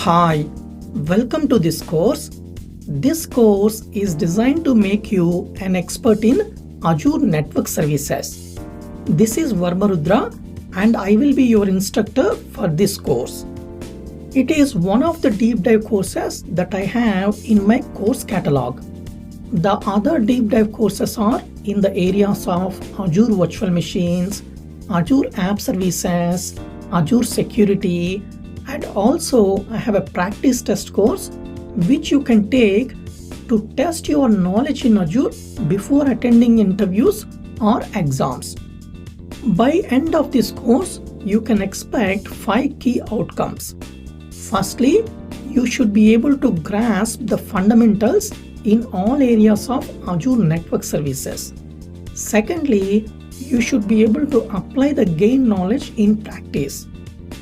Hi, welcome to this course. This course is designed to make you an expert in Azure Network Services. This is Varmarudra and I will be your instructor for this course. It is one of the deep dive courses that I have in my course catalog. The other deep dive courses are in the areas of Azure Virtual Machines, Azure App Services, Azure Security, and also I have a practice test course which you can take to test your knowledge in Azure before attending interviews or exams. By end of this course, you can expect 5 key outcomes. Firstly, you should be able to grasp the fundamentals in all areas of Azure Network Services. Secondly, you should be able to apply the gained knowledge in practice.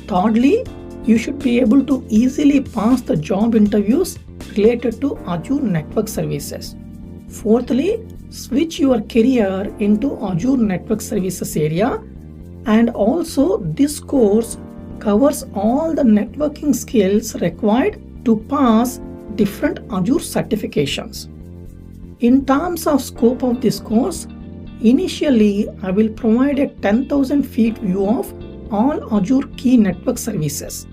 Thirdly, you should be able to easily pass the job interviews related to Azure Network Services. Fourthly, switch your career into Azure Network Services area, and also this course covers all the networking skills required to pass different Azure certifications. In terms of scope of this course, initially I will provide a 10,000 feet view of all Azure key network services.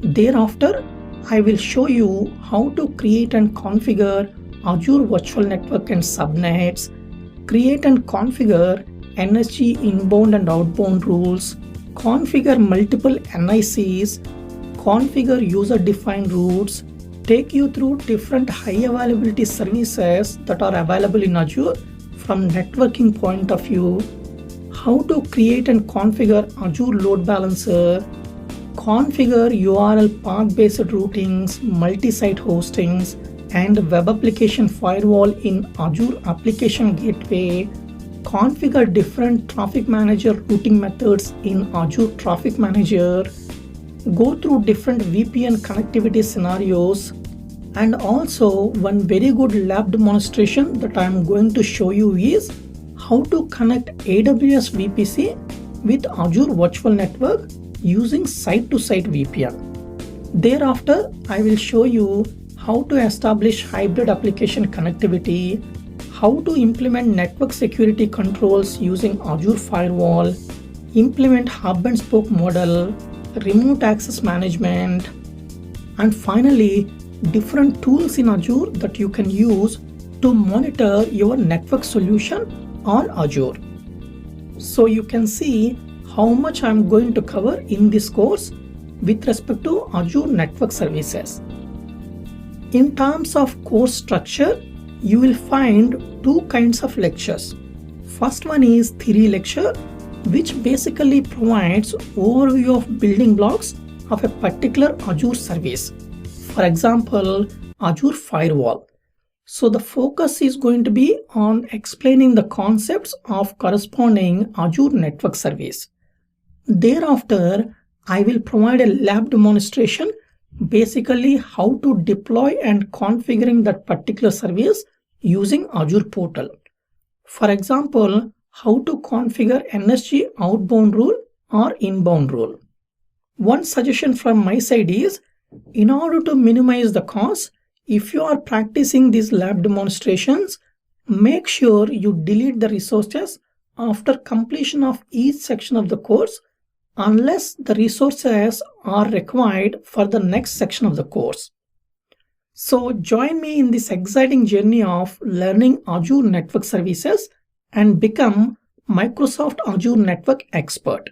Thereafter, I will show you how to create and configure Azure Virtual Network and subnets, create and configure NSG inbound and outbound rules, configure multiple NICs, configure user-defined routes, take you through different high availability services that are available in Azure from networking point of view, how to create and configure Azure Load Balancer, configure URL path-based routings, multi-site hostings, and web application firewall in Azure Application Gateway, configure different traffic manager routing methods in Azure Traffic Manager, go through different VPN connectivity scenarios, and also one very good lab demonstration that I am going to show you is how to connect AWS VPC with Azure Virtual Network using site-to-site VPN. Thereafter, I will show you how to establish hybrid application connectivity, how to implement network security controls using Azure Firewall, implement hub and spoke model, remote access management, and finally, different tools in Azure that you can use to monitor your network solution on Azure. So you can see how much I am going to cover in this course with respect to Azure Network Services. In terms of course structure, you will find two kinds of lectures. First one is theory lecture, which basically provides overview of building blocks of a particular Azure service. For example, Azure Firewall. So the focus is going to be on explaining the concepts of corresponding Azure network service. Thereafter, I will provide a lab demonstration, basically how to deploy and configuring that particular service using Azure Portal. For example, how to configure NSG outbound rule or inbound rule. One suggestion from my side is, in order to minimize the cost, if you are practicing these lab demonstrations, make sure you delete the resources after completion of each section of the course unless the resources are required for the next section of the course. So join me in this exciting journey of learning Azure Network Services and become Microsoft Azure Network expert.